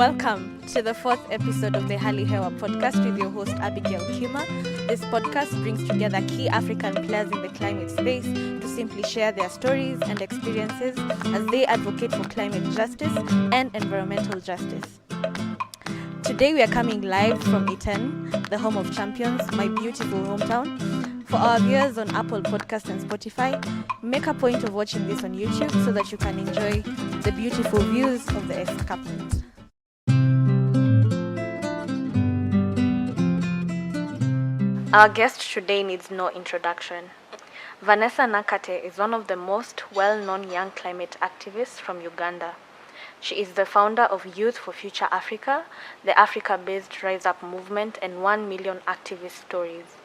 Welcome to the fourth episode of the Hali Hewa Podcast with your host Abigael Kima. This podcast brings together key African players in the climate space to simply share their stories and experiences as they advocate for climate justice and environmental justice. Today we are coming live from Iten, the home of champions, my beautiful hometown. For our viewers on Apple Podcast and Spotify, make a point of watching this on YouTube so that you can enjoy the beautiful views of the escarpment. Our guest today needs no introduction. Vanessa Nakate is one of the most well-known young climate activists from Uganda. She is the founder of Youth for Future Africa, the Africa-based Rise Up movement, and 1 Million Activist Stories.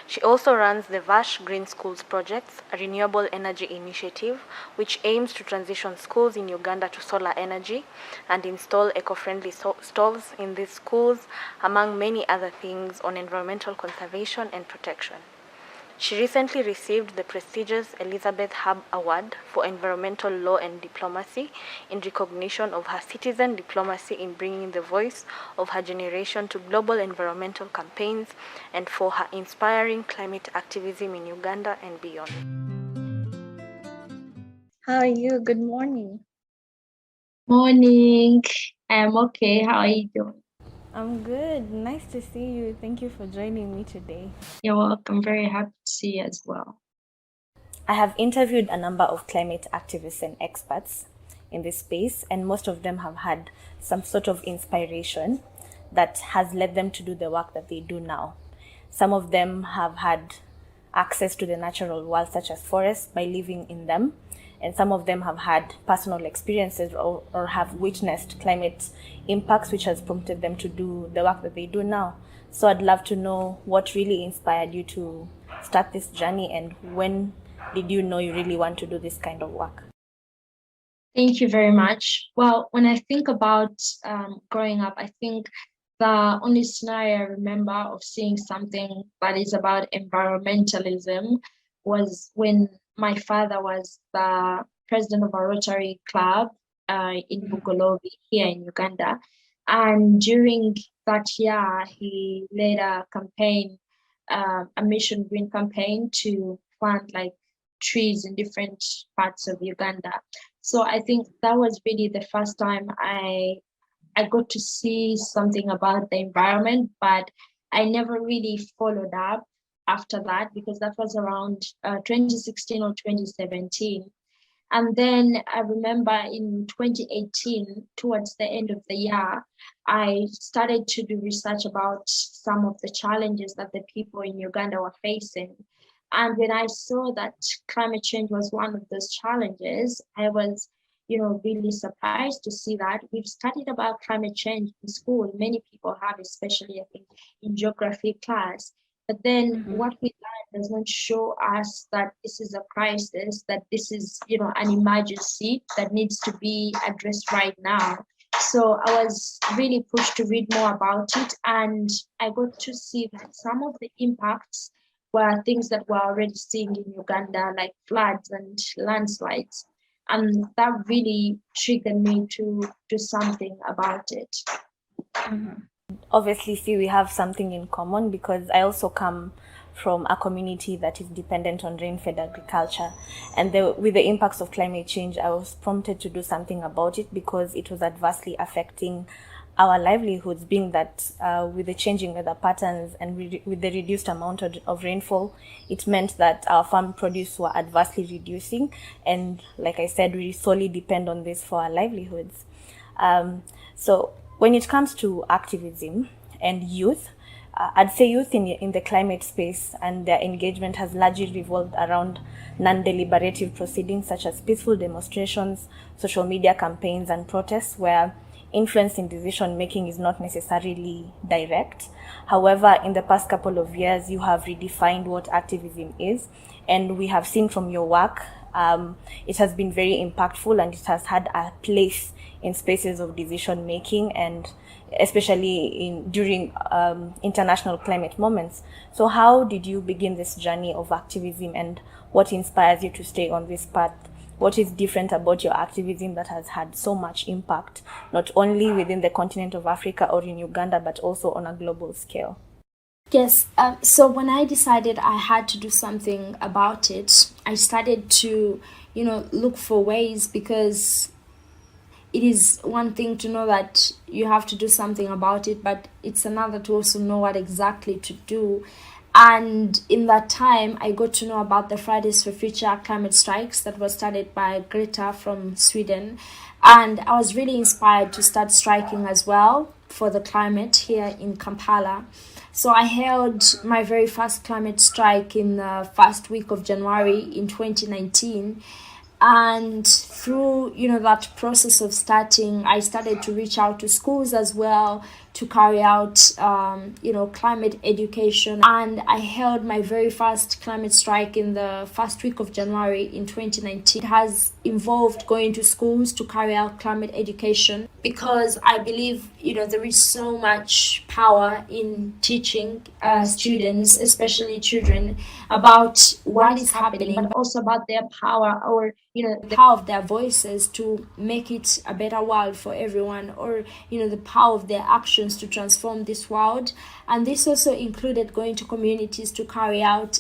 She also runs the Vash Green Schools Project, a renewable energy initiative which aims to transition schools in Uganda to solar energy and install eco-friendly stoves in these schools, among many other things on environmental conservation and protection. She recently received the prestigious Elisabeth Haub Award for environmental law and diplomacy in recognition of her citizen diplomacy in bringing the voice of her generation to global environmental campaigns and for her inspiring climate activism in Uganda and beyond. How are you? Good morning. Morning. I'm okay. How are you doing? I'm good. Nice to see you. Thank you for joining me today. You're welcome. Very happy to see you as well. I have interviewed a number of climate activists and experts in this space, and most of them have had some sort of inspiration that has led them to do the work that they do now. Some of them have had access to the natural world, such as forests, by living in them, and some of them have had personal experiences or have witnessed climate impacts, which has prompted them to do the work that they do now. So I'd love to know what really inspired you to start this journey, and when did you know you really want to do this kind of work? Thank you very much. Well, when I think about growing up, I think the only scenario I remember of seeing something that is about environmentalism was when my father was the president of a Rotary Club in Bugolobi here in Uganda. And during that year, he led a campaign, a Mission Green campaign to plant like trees in different parts of Uganda. So I think that was really the first time I got to see something about the environment, but I never really followed up after that because that was around 2016 or 2017. And then I remember in 2018, towards the end of the year, I started to do research about some of the challenges that the people in Uganda were facing. And when I saw that climate change was one of those challenges, I was, really surprised to see that. We've studied about climate change in school. Many people have, especially I think in geography class. But then what we learn does not show us that this is a crisis, that this is, an emergency that needs to be addressed right now. So I was really pushed to read more about it, and I got to see that some of the impacts were things that we're already seeing in Uganda, like floods and landslides. And that really triggered me to do something about it. Obviously, see, we have something in common because I also come from a community that is dependent on rain-fed agriculture. And with the impacts of climate change, I was prompted to do something about it because it was adversely affecting our livelihoods, being that with the changing weather patterns and with the reduced amount of rainfall, it meant that our farm produce were adversely reducing. And like I said, we solely depend on this for our livelihoods. So when it comes to activism and youth, I'd say youth in the climate space and their engagement has largely revolved around non-deliberative proceedings such as peaceful demonstrations, social media campaigns, and protests where influence in decision making is not necessarily direct. However, in the past couple of years, you have redefined what activism is, and we have seen from your work, it has been very impactful and it has had a place in spaces of decision making, and especially during international climate moments. So how did you begin this journey of activism, and what inspires you to stay on this path what is different about your activism that has had so much impact, not only within the continent of Africa or in Uganda, but also on a global scale? Yes, so when I decided I had to do something about it, I started to, look for ways, because it is one thing to know that you have to do something about it, but it's another to also know what exactly to do. And in that time, I got to know about the Fridays for Future climate strikes that was started by Greta from Sweden. And I was really inspired to start striking as well for the climate here in Kampala. So I held my very first climate strike in the first week of January in 2019. And through, that process of starting, I started to reach out to schools as well to carry out, climate education. And I held my very first climate strike in the first week of January in 2019. It has involved going to schools to carry out climate education, because I believe, there is so much power in teaching students, especially children, about what is happening, but also about their power, or the power of their voices to make it a better world for everyone, or the power of their actions to transform this world. And this also included going to communities to carry out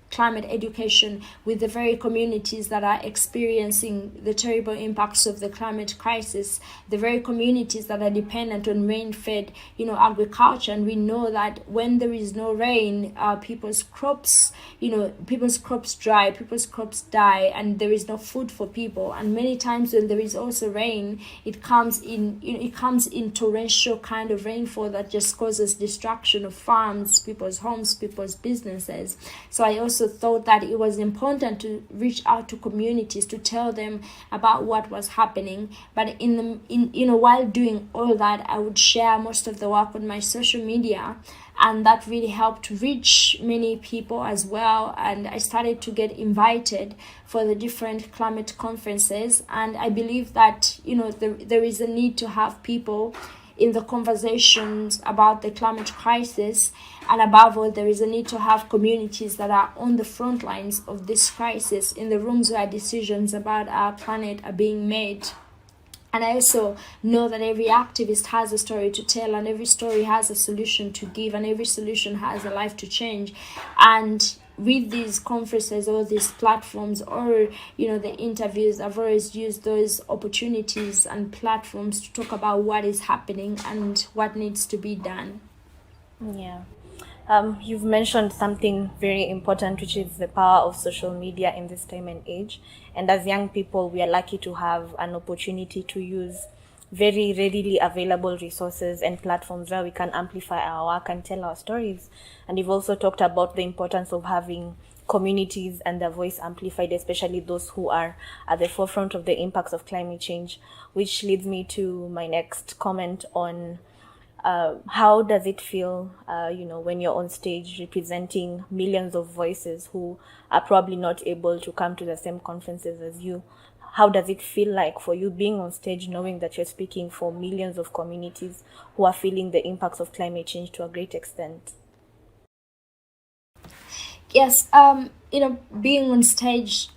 climate education with the very communities that are experiencing the terrible impacts of the climate crisis, the very communities that are dependent on rain-fed, agriculture. And we know that when there is no rain, people's crops dry, people's crops die, and there is no food for people. And many times when there is also rain, it comes in torrential kind of rainfall that just causes destruction of farms, people's homes, people's businesses. So I also thought that it was important to reach out to communities to tell them about what was happening. But while doing all that, I would share most of the work on my social media, and that really helped to reach many people as well. And I started to get invited for the different climate conferences, and I believe that there is a need to have people in the conversations about the climate crisis. And above all, there is a need to have communities that are on the front lines of this crisis, in the rooms where decisions about our planet are being made. And I also know that every activist has a story to tell, and every story has a solution to give, and every solution has a life to change. And with these conferences or these platforms, or the interviews, I've always used those opportunities and platforms to talk about what is happening and what needs to be done. Yeah. You've mentioned something very important, which is the power of social media in this time and age. And as young people, we are lucky to have an opportunity to use very readily available resources and platforms where we can amplify our work and tell our stories. And you've also talked about the importance of having communities and their voice amplified, especially those who are at the forefront of the impacts of climate change, which leads me to my next comment on how does it feel, when you're on stage representing millions of voices who are probably not able to come to the same conferences as you? How does it feel like for you being on stage, knowing that you're speaking for millions of communities who are feeling the impacts of climate change to a great extent? Yes, being on stage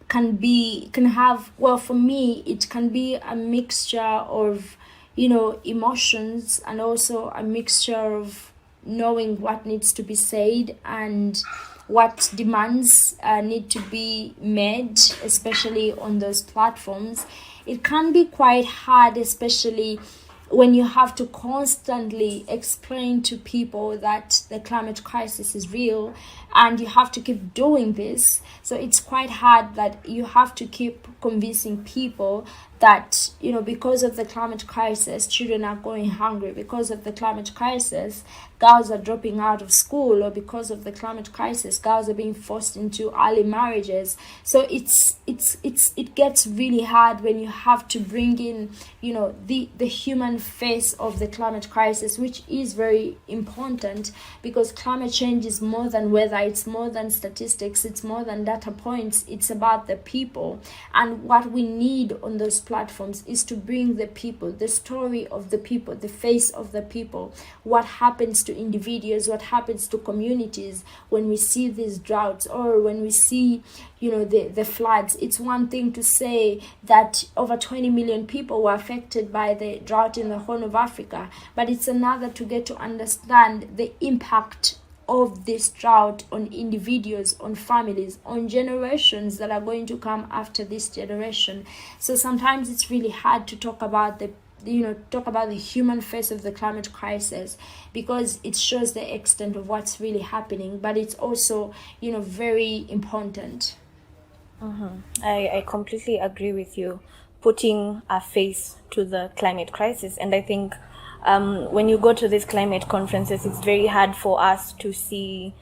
for me, it can be a mixture of emotions, and also a mixture of knowing what needs to be said and what demands need to be made, especially on those platforms. It can be quite hard, especially when you have to constantly explain to people that the climate crisis is real, and you have to keep doing this. So it's quite hard that you have to keep convincing people that, because of the climate crisis, children are going hungry. Because of the climate crisis, girls are dropping out of school, or because of the climate crisis, girls are being forced into early marriages. So it gets really hard when you have to bring in, the human face of the climate crisis, which is very important, because climate change is more than weather, it's more than statistics, it's more than data points, it's about the people. And what we need on those platforms is to bring the people, the story of the people, the face of the people, what happens to individuals, what happens to communities when we see these droughts or when we see, the floods. It's one thing to say that over 20 million people were affected by the drought in the Horn of Africa, but it's another to get to understand the impact of this drought on individuals, on families, on generations that are going to come after this generation. So sometimes it's really hard to talk about the human face of the climate crisis, because it shows the extent of what's really happening, but it's also, very important. I completely agree with you, putting a face to the climate crisis. And I think when you go to these climate conferences, it's very hard for us to see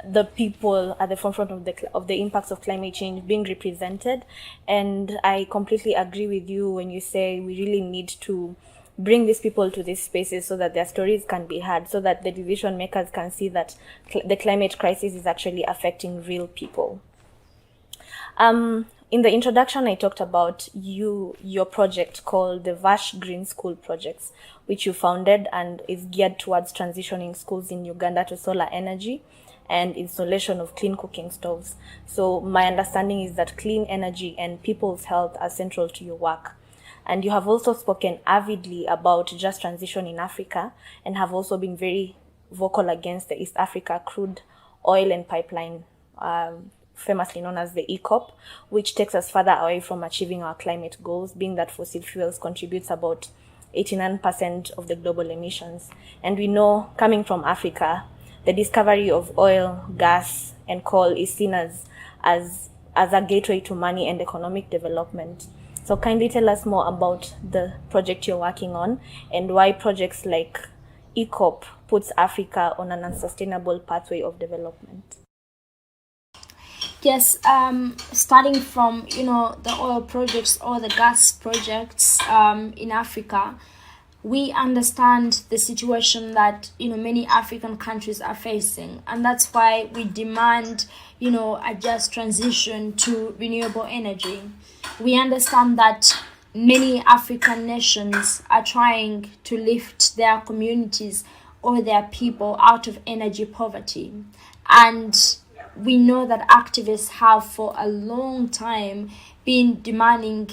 the people at the forefront of the impacts of climate change being represented. And I completely agree with you when you say we really need to bring these people to these spaces so that their stories can be heard, so that the decision makers can see that the climate crisis is actually affecting real people. In the introduction, I talked about your project called the Vash Green School Projects, which you founded and is geared towards transitioning schools in Uganda to solar energy and installation of clean cooking stoves. So my understanding is that clean energy and people's health are central to your work. And you have also spoken avidly about just transition in Africa, and have also been very vocal against the East Africa crude oil and pipeline, famously known as the EACOP, which takes us further away from achieving our climate goals, being that fossil fuels contributes about 89% of the global emissions. And we know, coming from Africa, the discovery of oil, gas, and coal is seen as a gateway to money and economic development. So kindly tell us more about the project you're working on and why projects like EACOP puts Africa on an unsustainable pathway of development. Yes, starting from, the oil projects or the gas projects in Africa, we understand the situation that, many African countries are facing. And that's why we demand, a just transition to renewable energy. We understand that many African nations are trying to lift their communities or their people out of energy poverty. And we know that activists have for a long time been demanding,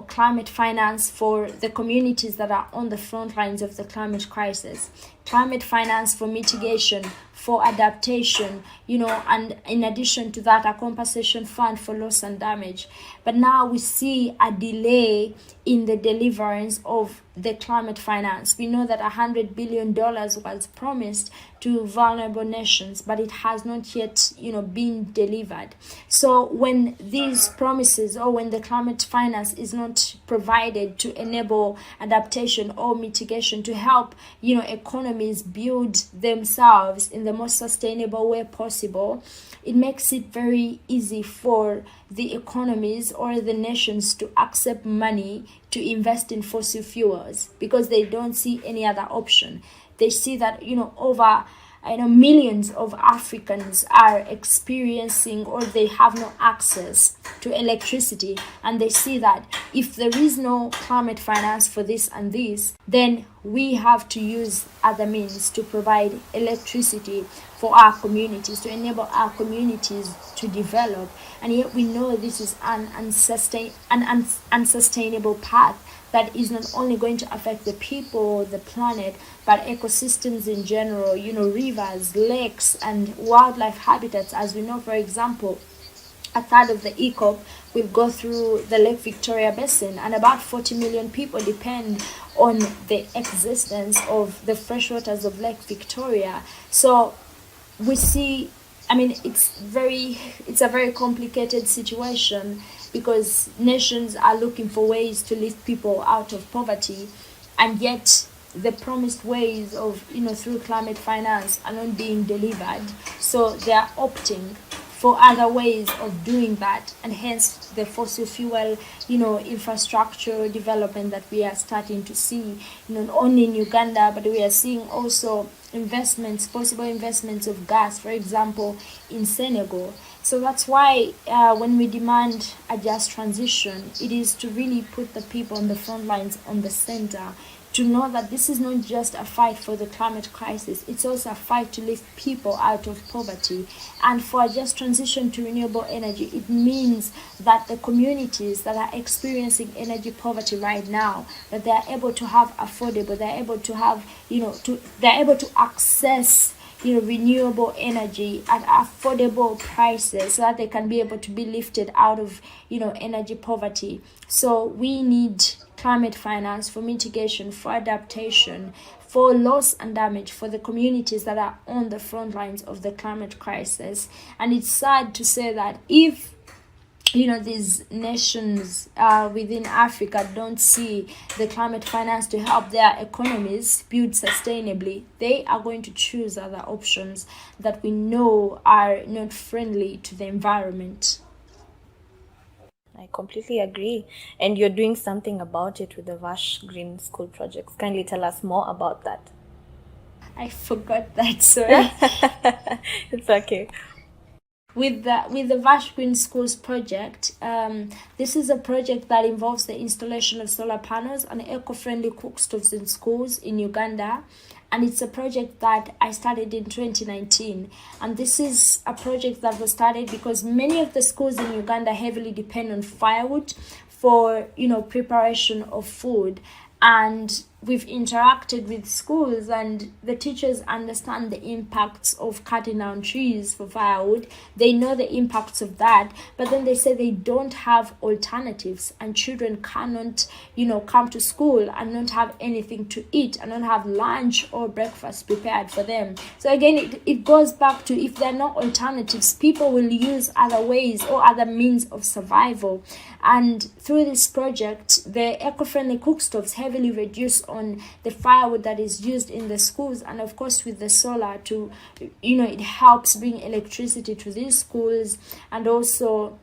climate finance for the communities that are on the front lines of the climate crisis, climate finance for mitigation, for adaptation, and in addition to that, a compensation fund for loss and damage. But now we see a delay in the deliverance of the climate finance. We know that $100 billion was promised to vulnerable nations, but it has not yet, been delivered. So when these promises, or when the climate finance is not provided to enable adaptation or mitigation, to help, economies build themselves in the most sustainable way possible, it makes it very easy for the economies or the nations to accept money to invest in fossil fuels, because they don't see any other option. They see that, over millions of Africans are experiencing, or they have no access to electricity, and they see that if there is no climate finance for this and this, then we have to use other means to provide electricity for our communities, to enable our communities to develop. And yet we know this is an unsustainable path that is not only going to affect the people, the planet, but ecosystems in general, rivers, lakes, and wildlife habitats. As we know, for example, a third of the EACOP will go through the Lake Victoria Basin, and about 40 million people depend on the existence of the freshwaters of Lake Victoria. So we see, it's a very complicated situation, because nations are looking for ways to lift people out of poverty, and yet the promised ways of, through climate finance are not being delivered. So they are opting for other ways of doing that, and hence the fossil fuel, infrastructure development that we are starting to see, not only in Uganda, but we are seeing also possible investments of gas, for example, in Senegal. So that's why when we demand a just transition, it is to really put the people on the front lines, on the center, to know that this is not just a fight for the climate crisis, it's also a fight to lift people out of poverty. And for a just transition to renewable energy, it means that the communities that are experiencing energy poverty right now, that they are able to have affordable, they're able to have, they're able to access renewable energy at affordable prices, so that they can be able to be lifted out of energy poverty. So we need climate finance for mitigation, for adaptation, for loss and damage for the communities that are on the front lines of the climate crisis. And it's sad to say that if these nations within Africa don't see the climate finance to help their economies build sustainably, they are going to choose other options that we know are not friendly to the environment. I completely agree. And you're doing something about it with the Vash Green School Project. Kindly tell us more about that. I forgot that, sorry. It's okay. With the Vash Green Schools Project, this is a project that involves the installation of solar panels and eco-friendly cookstoves in schools in Uganda. And it's a project that I started in 2019. And this is a project that was started because many of the schools in Uganda heavily depend on firewood for, preparation of food. And we've interacted with schools, and the teachers understand the impacts of cutting down trees for firewood. They know the impacts of that, but then they say they don't have alternatives, and children cannot, come to school and not have anything to eat and not have lunch or breakfast prepared for them. So again, it goes back to, if there are no alternatives, people will use other ways or other means of survival. And through this project, the eco-friendly cookstoves heavily reduce on the firewood that is used in the schools, and of course with the solar to it helps bring electricity to these schools, and also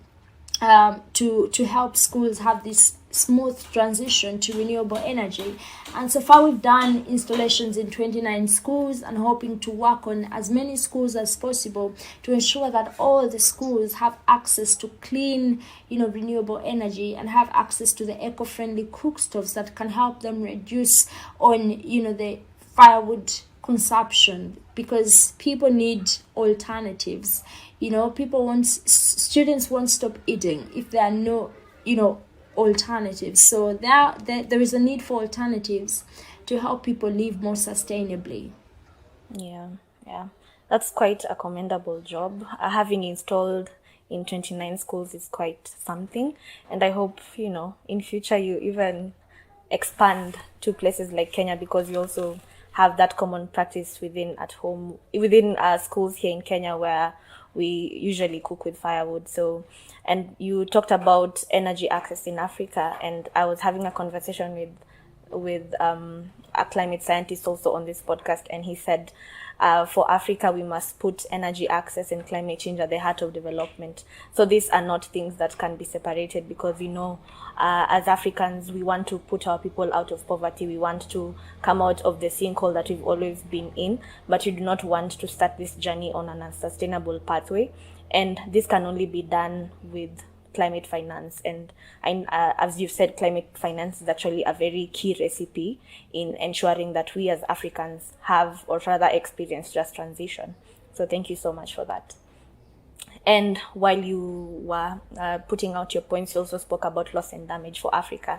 to help schools have this smooth transition to renewable energy. And so far we've done installations in 29 schools, and hoping to work on as many schools as possible to ensure that all the schools have access to clean renewable energy, and have access to the eco-friendly cookstoves that can help them reduce on the firewood consumption, because people need alternatives. Students won't stop eating if there are no alternatives. So there is a need for alternatives to help people live more sustainably. Yeah, that's quite a commendable job. Having installed in 29 schools is quite something, and I hope in future you even expand to places like Kenya, because you also have that common practice within schools here in Kenya, where we usually cook with firewood. So, and you talked about energy access in Africa, and I was having a conversation with a climate scientist also on this podcast, and he said for Africa we must put energy access and climate change at the heart of development. So these are not things that can be separated, because as Africans we want to put our people out of poverty, we want to come out of the sinkhole that we've always been in, but we do not want to start this journey on an unsustainable pathway, and this can only be done with climate finance. And as you've said, climate finance is actually a very key recipe in ensuring that we as Africans have, or rather experience, just transition. So thank you so much for that. And while you were putting out your points, you also spoke about loss and damage for Africa.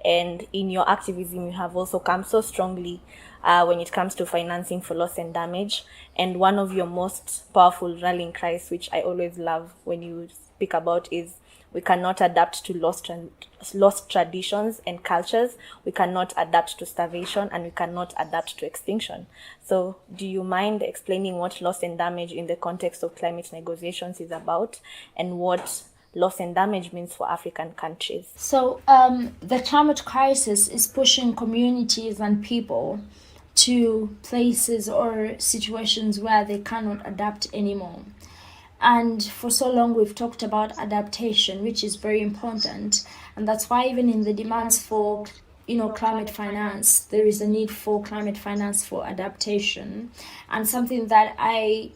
And in your activism, you have also come so strongly when it comes to financing for loss and damage. And one of your most powerful rallying cries, which I always love when you speak about, is we cannot adapt to lost traditions and cultures. We cannot adapt to starvation, and we cannot adapt to extinction. So do you mind explaining what loss and damage in the context of climate negotiations is about, and what loss and damage means for African countries? So the climate crisis is pushing communities and people to places or situations where they cannot adapt anymore. And for so long, we've talked about adaptation, which is very important. And that's why even in the demands for, climate finance. There is a need for climate finance for adaptation. And something that I,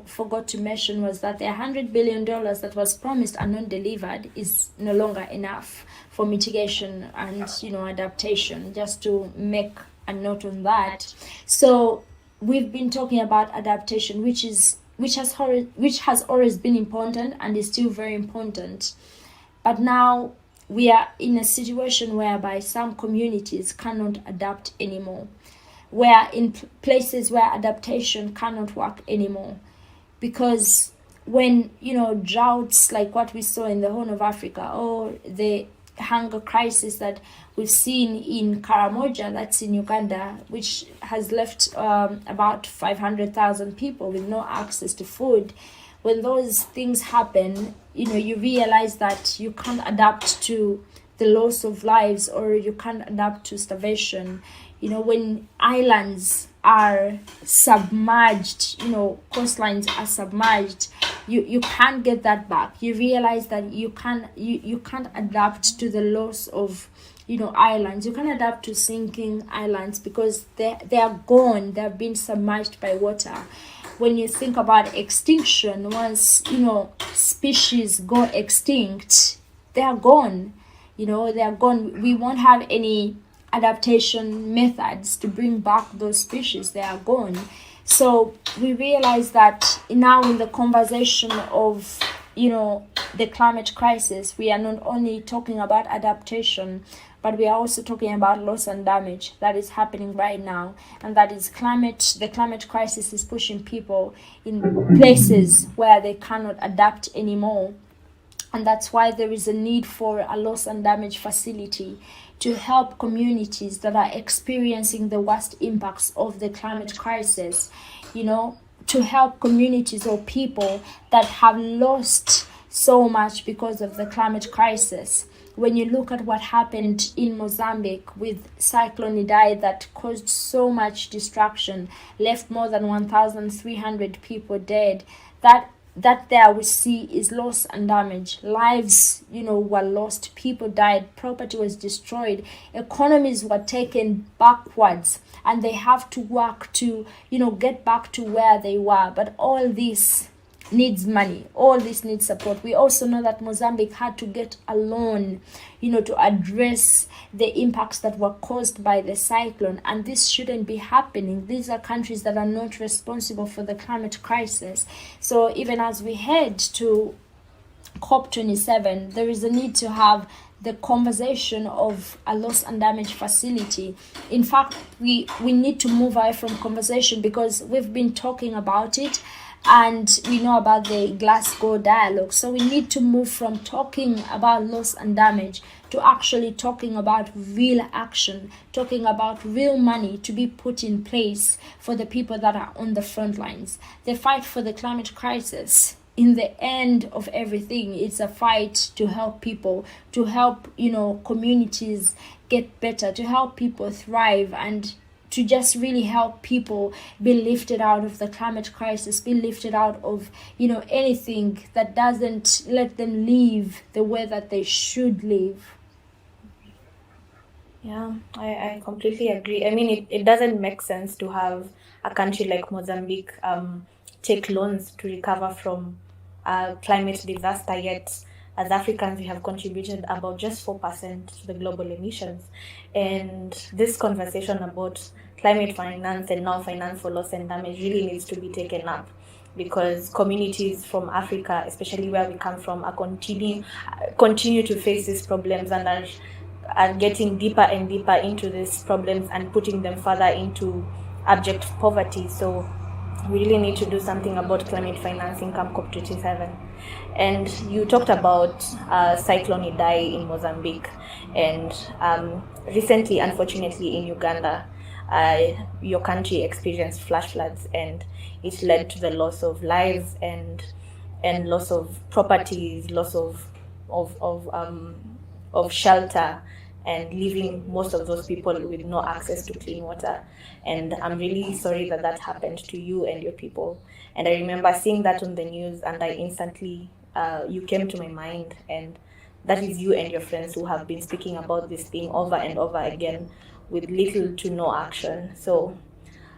forgot to mention was that the $100 billion that was promised and not delivered is no longer enough for mitigation and, adaptation, just to make a note on that. So we've been talking about adaptation, which has always been important and is still very important. But now we are in a situation whereby some communities cannot adapt anymore. We are in places where adaptation cannot work anymore. Because when, droughts like what we saw in the Horn of Africa, or the hunger crisis that we've seen in Karamoja, that's in Uganda, which has left about 500,000 people with no access to food. When those things happen, you realize that you can't adapt to the loss of lives, or you can't adapt to starvation. When islands are submerged, coastlines are submerged, you can't get that back. You realize that you can't adapt to the loss of islands. You can't adapt to sinking islands because they are gone. They have been submerged by water. When you think about extinction, once species go extinct, they are gone. They are gone. We won't have any adaptation methods to bring back those species. They are gone. So we realize that now in the conversation of the climate crisis, we are not only talking about adaptation, but we are also talking about loss and damage that is happening right now. And that is the climate crisis is pushing people in places where they cannot adapt anymore. And that's why there is a need for a loss and damage facility to help communities that are experiencing the worst impacts of the climate crisis, to help communities or people that have lost so much because of the climate crisis. When you look at what happened in Mozambique with Cyclone Idai that caused so much destruction, left more than 1,300 people dead, that there we see is loss and damage. Lives, were lost, people died, property was destroyed, economies were taken backwards, and they have to work to, get back to where they were. But all this needs money. All this needs support. We also know that Mozambique had to get a loan, to address the impacts that were caused by the cyclone. And this shouldn't be happening. These are countries that are not responsible for the climate crisis. So even as we head to COP27, there is a need to have the conversation of a loss and damage facility. In fact, we need to move away from conversation, because we've been talking about it, and we know about the Glasgow dialogue. So we need to move from talking about loss and damage to actually talking about real action, talking about real money to be put in place for the people that are on the front lines. The fight for the climate crisis, in the end of everything, it's a fight to help people, to help, communities get better, to help people thrive, and to just really help people be lifted out of the climate crisis, be lifted out of, anything that doesn't let them live the way that they should live. Yeah, I completely agree. I mean, it doesn't make sense to have a country like Mozambique take loans to recover from a climate disaster, yet as Africans, we have contributed about just 4% to the global emissions. And this conversation about climate finance and now finance for loss and damage really needs to be taken up, because communities from Africa, especially where we come from, are continue to face these problems and are getting deeper and deeper into these problems and putting them further into abject poverty. So we really need to do something about climate financing come COP27. And you talked about Cyclone Idai in Mozambique, and recently, unfortunately, in Uganda, your country experienced flash floods, and it led to the loss of lives and loss of properties, loss of shelter, and leaving most of those people with no access to clean water. And I'm really sorry that happened to you and your people. And I remember seeing that on the news, and I instantly, you came to my mind, and that is you and your friends who have been speaking about this thing over and over again with little to no action. So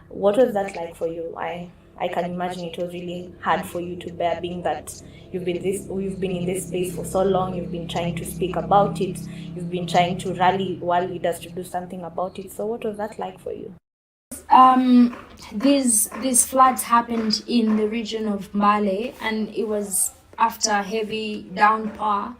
what was that like for you? I can imagine it was really hard for you to bear, being that you've been in this space for so long, you've been trying to speak about it, you've been trying to rally world leaders to do something about it. So what was that like for you? These floods happened in the region of Male, and it was after a heavy downpour.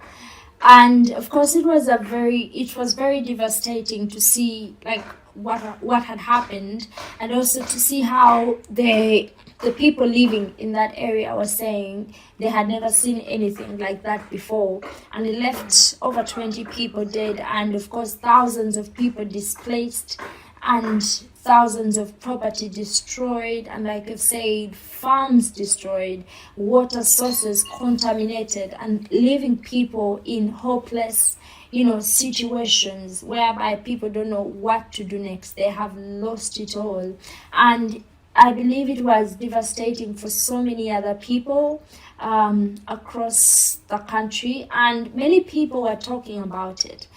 And of course, it was very devastating to see like what had happened, and also to see how the people living in that area were saying they had never seen anything like that before. And it left over 20 people dead, and of course thousands of people displaced, and thousands of property destroyed, and like I've said, farms destroyed, water sources contaminated, and leaving people in hopeless, situations whereby people don't know what to do next. They have lost it all. And I believe it was devastating for so many other people across the country, and many people were talking about it.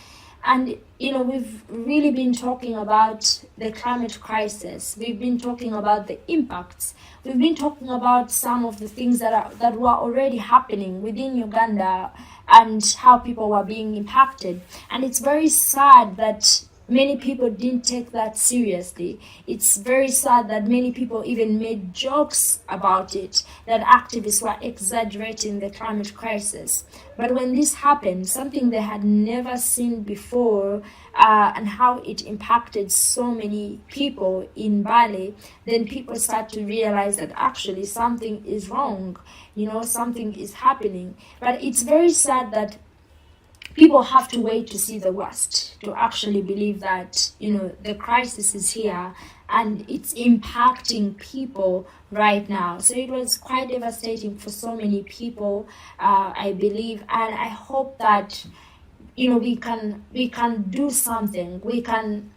And, we've really been talking about the climate crisis. We've been talking about the impacts. We've been talking about some of the things that were already happening within Uganda and how people were being impacted. And it's very sad that many people didn't take that seriously. It's very sad that many people even made jokes about it, that activists were exaggerating the climate crisis. But when this happened, something they had never seen before, and how it impacted so many people in Bali, then people start to realize that actually something is wrong, something is happening. But it's very sad that people have to wait to see the worst to actually believe that, the crisis is here and it's impacting people right now. So it was quite devastating for so many people, I believe, and I hope that, we can do something. We can,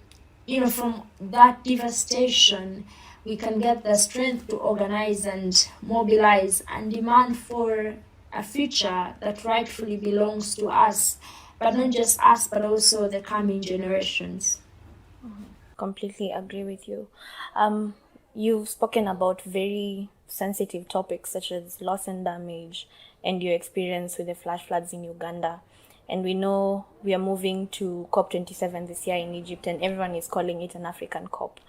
from that devastation, we can get the strength to organize and mobilize and demand for a future that rightfully belongs to us, but not just us, but also the coming generations. Completely agree with you. You've spoken about very sensitive topics such as loss and damage and your experience with the flash floods in Uganda. And we know we are moving to COP27 this year in Egypt, and everyone is calling it an African COP.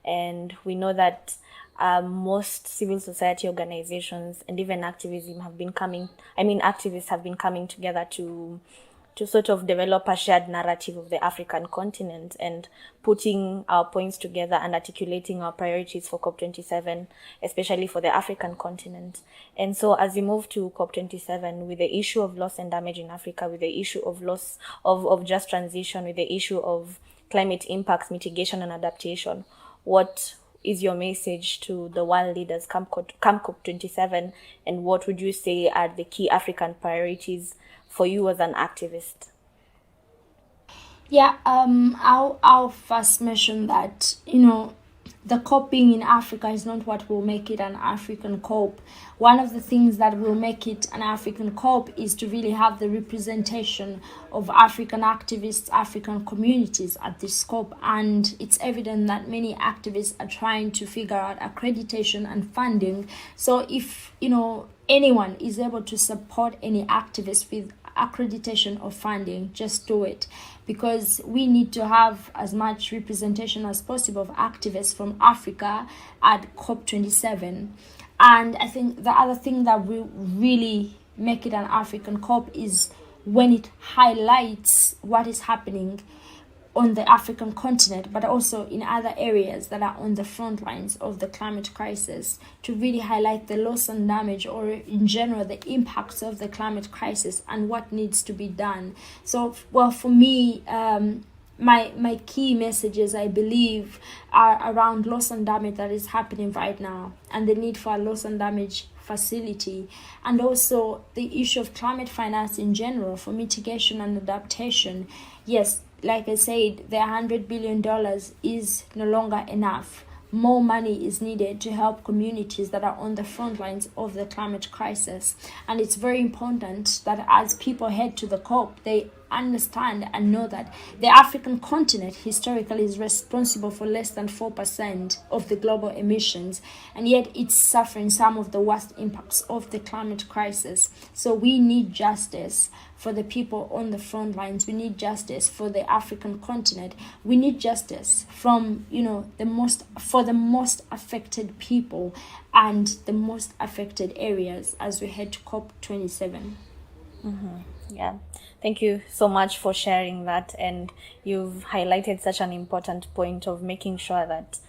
And we know that most civil society organizations and even activists have been coming together to sort of develop a shared narrative of the African continent and putting our points together and articulating our priorities for COP27, especially for the African continent. And so as we move to COP27 with the issue of loss and damage in Africa, with the issue of loss of just transition, with the issue of climate impacts, mitigation and adaptation, what is your message to the world leaders come COP27, and what would you say are the key African priorities for you as an activist? Yeah, I'll first mention that, the COP being in Africa is not what will make it an African COP. One of the things that will make it an African COP is to really have the representation of African activists, African communities at this COP. And it's evident that many activists are trying to figure out accreditation and funding. So if, anyone is able to support any activist with accreditation or funding, just do it, because we need to have as much representation as possible of activists from Africa at COP27. And I think the other thing that will really make it an African COP is when it highlights what is happening on the African continent, but also in other areas that are on the front lines of the climate crisis, to really highlight the loss and damage, or in general the impacts of the climate crisis and what needs to be done. So, well, for me, my key messages, I believe, are around loss and damage that is happening right now, and the need for a loss and damage facility, and also the issue of climate finance in general for mitigation and adaptation. Yes, like I said, the $100 billion is no longer enough, more money is needed to help communities that are on the front lines of the climate crisis. And it's very important that as people head to the COP, they understand and know that the African continent historically is responsible for less than 4% of the global emissions, and yet it's suffering some of the worst impacts of the climate crisis. So we need justice for the people on the front lines. We need justice for the African continent. We need justice from, the most affected people and the most affected areas as we head to COP27. Yeah, thank you so much for sharing that, and you've highlighted such an important point of making sure that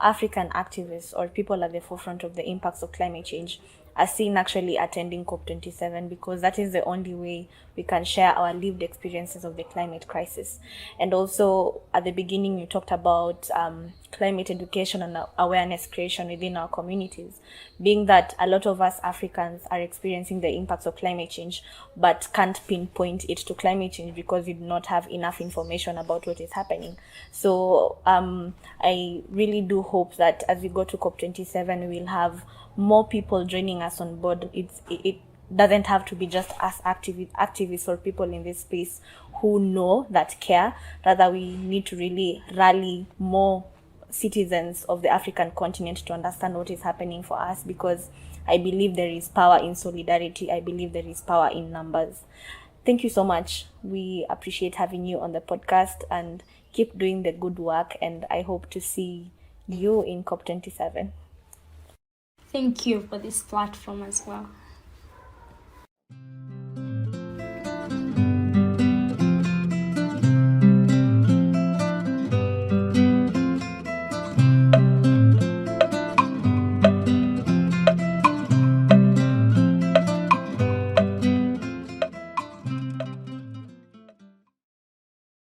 African activists or people at the forefront of the impacts of climate change are seen actually attending COP27, because that is the only way we can share our lived experiences of the climate crisis. And also at the beginning you talked about climate education and awareness creation within our communities, being that a lot of us Africans are experiencing the impacts of climate change but can't pinpoint it to climate change because we do not have enough information about what is happening. So I really do hope that as we go to COP27 we'll have more people joining us on board. It doesn't have to be just us activists or people in this space who know, that care. Rather, we need to really rally more citizens of the African continent to understand what is happening for us, because I believe there is power in solidarity. I believe there is power in numbers. Thank you so much. We appreciate having you on the podcast, and keep doing the good work, and I hope to see you in COP27. Thank you for this platform as well.